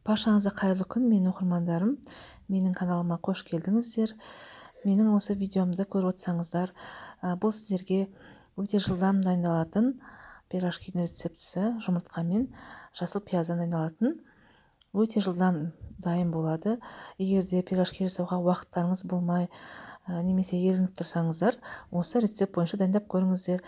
Баршаңызға қайырлы күн, менің оқырмандарым. Менің каналыма қош келдіңіздер. Менің осы видеомды көріп отырсаңыздар, бұл сіздерге өте жылдам дайындалатын пирожкидің рецептісі, жұмыртқамен жасыл пияздан дайындалатын өте жылдам дайын болады. Егер де пирожки жасауға уақыттарыңыз болмай, немесе ерініп тұрсаңыздар, осы рецепт бойынша дайындап көріңіздер.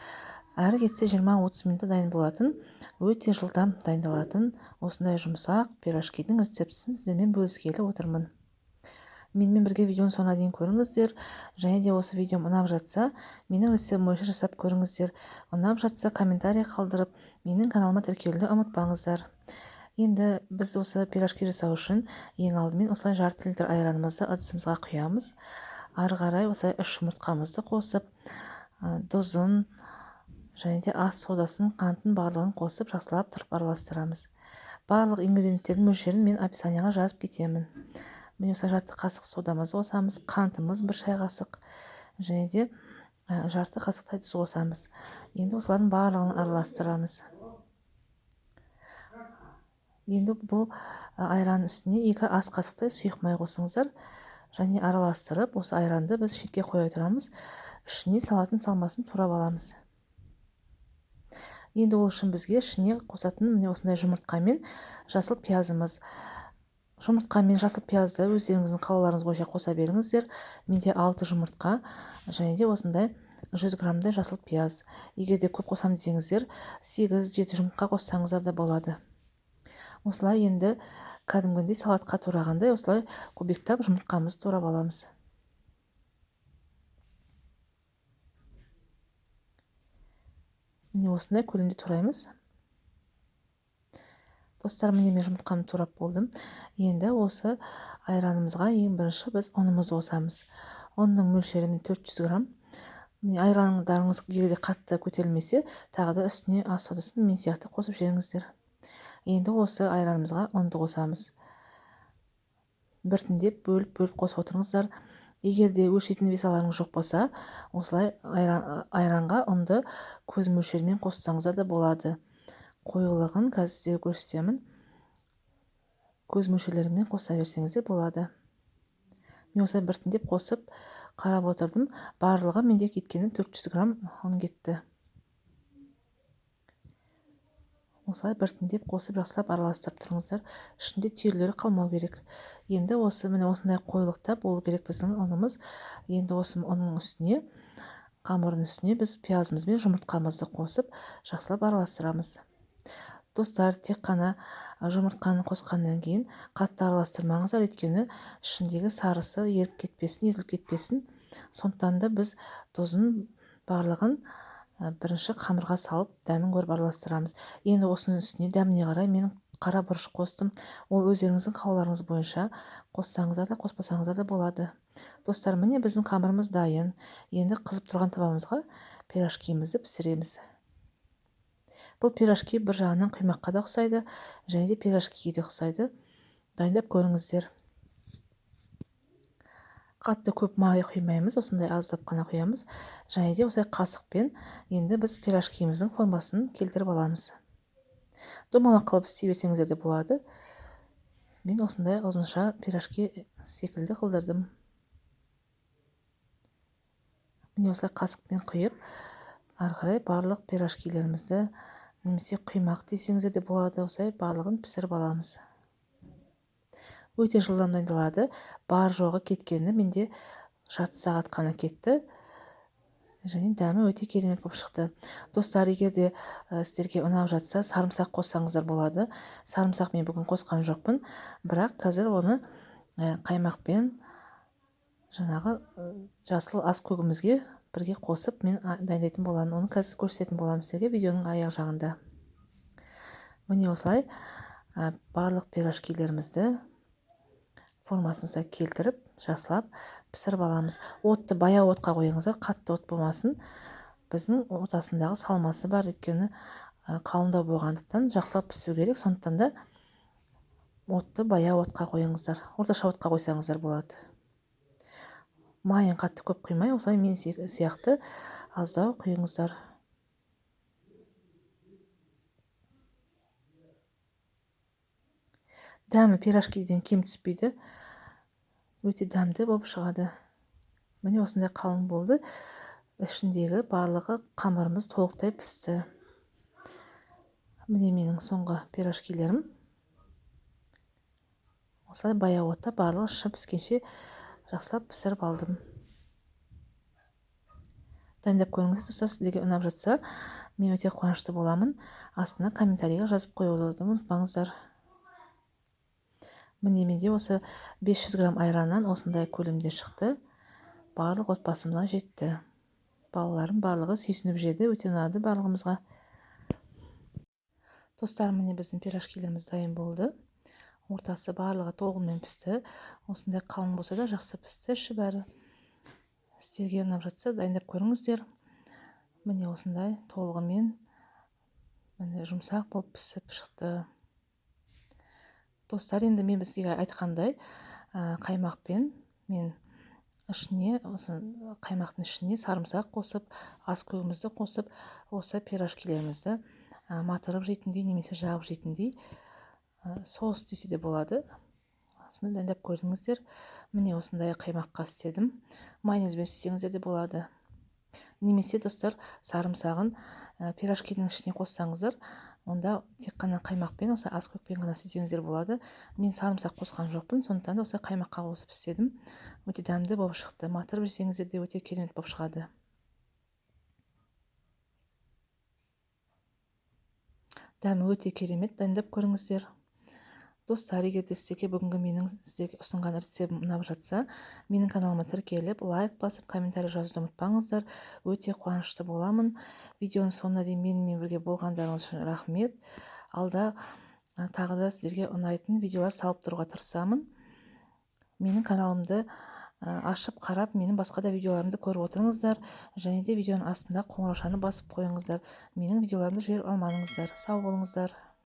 Әрі кетсе 20-30 минутта дайын болатын, өте жылдам дайындалатын осындай жұмсақ пирожкидің рецептісін сіздермен бөліскелі отырмын. Менімен бірге видеоны соңына дейін көріңіздер, және де осы видеом ұнап жатса, менің рецептім бойынша жасап көріңіздер. Ұнап жатса комментарий қалдырып, менің каналыма тіркелуді ұмытпаңыздар. Енді біз осы пирожки жасау үшін ең алдымен осылай жарты литр айранымызды ыдысымызға құямыз. Ары қарай осылай 3 жұмыртқамызды қосып, тұзын және де ас содасын, қантын барлығын қосып жақсылап тұрып араластырамыз. Барлық ингредиенттердің мөлшерін мен описанияға жазып кетемін. Міне осылай жарты қасық содамызды қосамыз, қантымыз 1 шай қасық және де жарты қасықтай тұз қосамыз. Енді осылардың барлығын араластырамыз. Енді бұл айранның үстіне 2 ас қасықтай сұйық май қосыңыздар және араластырып, осы айранды біз шетке қоя тұрамыз. Ішіне салатын салмасын турап аламыз. Енді ол үшін бізге ішіне қосатын міне осындай жұмыртқа мен жасыл пиязымыз. Жұмыртқа мен жасыл пиязды өздеріңіздің қалауларыңыз бойынша қоса беріңіздер. Менде 6 жұмыртқа және де осындай 100 граммдай жасыл пияз. Егер де көп қосам десеңіздер, 8-7 жұмыртқа қоссаңыздар да болады. Осылай енді кәдімгідей салатқа турағандай осылай кубиктап жұмыртқамызды турап аламыз. Міне осындай көлемде тураймыз. Достар, міне мен жұмыртқамды турап болдым. Енді осы айранымызға ең бірінші біз ұнымызды қосамыз. Ұнның мөлшері 400 грамм. Міне айрандарыңыз егер де қатты көтерілмесе, тағы да үстіне ас содасын мен сияқты қосып жіберіңіздер. Енді осы айранымызға ұнды қосамыз. Біртіндеп бөліп қосып отырыңыздар. Егер де өлшейтін весаларыңыз жоқ болса, осылай айранға ұнды көз мөлшерімен қоссаңыздар да болады. Қоюлығын қазір сіздерге көрсетемін. Көз мөлшерлерімен қоса берсеңіздер болады. Мен осылай біртіндеп қосып қарап отырдым. Барлығы менде кеткені 400 грамм ұн кетті. Осылай біртіндеп қосып жақсылап араластырып тұрыңыздар. Ішінде түйірлері қалмау керек. Енді міне осындай қоюлықта болу керек біздің ұнымыз. Енді осы ұнның үстіне, қамырдың үстіне біз пиязымыз бен жұмыртқамызды қосып жақсылап араластырамыз. Достар, тек қана жұмыртқаны қосқаннан кейін қатты араластырмаңыздар, өйткені ішіндегі сарысы еріп кетпесін, езіліп кетпесін. Сондықтан да біз тұзын барлығын бірінші қамырға салып дәмін көріп араластырамыз. Енді осының үстіне дәміне қарай мен қара бұрыш қостым. Ол өздеріңіздің қалауларыңыз бойынша қоссаңыздар да қоспасаңыздар да болады. Достар, міне біздің қамырымыз дайын. Енді қызып тұрған табамызға пирожкимізді пісіреміз. Бұл пирожки бір жағынан құймаққа да ұқсайды және де пирожкиге де ұқсайды. Дайындап көріңіздер. Қатты көп май құймаймыз, осындай аздап қана құямыз. Және де осылай қасықпен енді біз пирожкиміздің формасын келтіріп аламыз. Домалақ қылып істей берсеңіздер де болады. Мен осындай ұзынша пирожки секілді қылдырдым. Міне осылай қасықпен құйып, ары қарай барлық пирожкилерімізді, немесе құймақ десеңіздер де болады, осылай барлығын пісіріп аламыз. Өте жылдам дайындалады. Бар жоғы кеткені менде жарты сағат қана кетті. Және дәмі өте керемет болып шықты. Достар, егер де сіздерге ұнап жатса, сарымсақ қоссаңыздар болады. Сарымсақ мен бүгін қосқан жоқпын, бірақ қазір оны қаймақпен жаңағы жасыл ас көгімізге бірге қосып мен дайындайтын боламын. Оны қазір көрсететін боламын сіздерге видеоның аяқ жағында. Міне осылай барлық пирожкилерімізді формасын келтіріп, жақсылап пісіріп аламыз. Отты баяу отқа қойыңыздар, қатты от болмасын. Біздің ортасындағы салмасы бар, өйткені қалыңдау болғандықтан жақсылап пісу керек. Сондықтан да отты баяу отқа қойыңыздар. Орташа отқа қойсаңыздар болады. Майын қатты көп құймай, осылай мен сияқты аздау құйыңыздар. дәмі пирожкиден кем түспейді, өте дәмді болып шығады. Міне осындай қалың болды. Ішіндегі барлығы қамырымыз толықтай пісті. Міне менің соңғы пирожкилерім. Осылай баяу отта барлығы шып піскенше жақсылап пісіріп алдым. Дайындап көріңіздер достар, сіздерге ұнап жатса, мен өте қуанышты боламын. Астына комментарийға жазып қоюды ұмытпаңыздар. Міне менде осы 500 грамм айраннан осындай көлемде шықты. Барлық отбасымызға жетті. Балаларым барлығы сүйсініп жеді, өте ұнады барлығымызға. Достар, міне біздің пирожкилеріміз дайын болды. Ортасы барлығы толығымен пісті. Осындай қалың болса да жақсы пісті іші бәрі. Сіздерге ұнап жатса, дайындап көріңіздер. Міне осындай толығымен жұмсақ болып пісіп шықты. Достар, енді мен сізге айтқандай қаймақпен мен қаймақтың ішіне сарымсақ қосып, аскөгімізді қосып, осы пирожкилерімізді матырып жейтіндей немесе жағып жейтіндей соус десе де болады. Соны дайындап көрдіңіздер. Міне осындай қаймаққа істедім. Майонезбен істесеңіздер де болады. Немесе достар, сарымсағын пирожкидің ішіне қоссаңыздар, онда тек қана қаймақпен, осы аскөкпен ғана істесеңіздер болады. Мен сарымсақ қосқан жоқпын, сондықтан да осы қаймаққа қосып істедім. Өте дәмді болып шықты. Матырып жесеңіздер де өте керемет болып шығады. Дәмі өте керемет, дайындап көріңіздер. Достар, егер де сіздерге бүгінгі менің сіздерге ұсынған рецептім ұнап жатса, менің каналыма тіркеліп, лайк басып, комментарий жазуды ұмытпаңыздар. Өте қуанышты боламын. Видеоның соңына дейін менімен бірге болғандарыңыз үшін рахмет. Алда тағы да сіздерге ұнайтын видеолар салып тұруға тырысамын. Менің каналымды ашып қарап, менің басқа да видеоларымды көріп отырыңыздар. Және де видеоның астында қоңыраушаны басып қойыңыздар. Менің видеоларымды жіберіп алмаңыздар. Сау болыңыздар.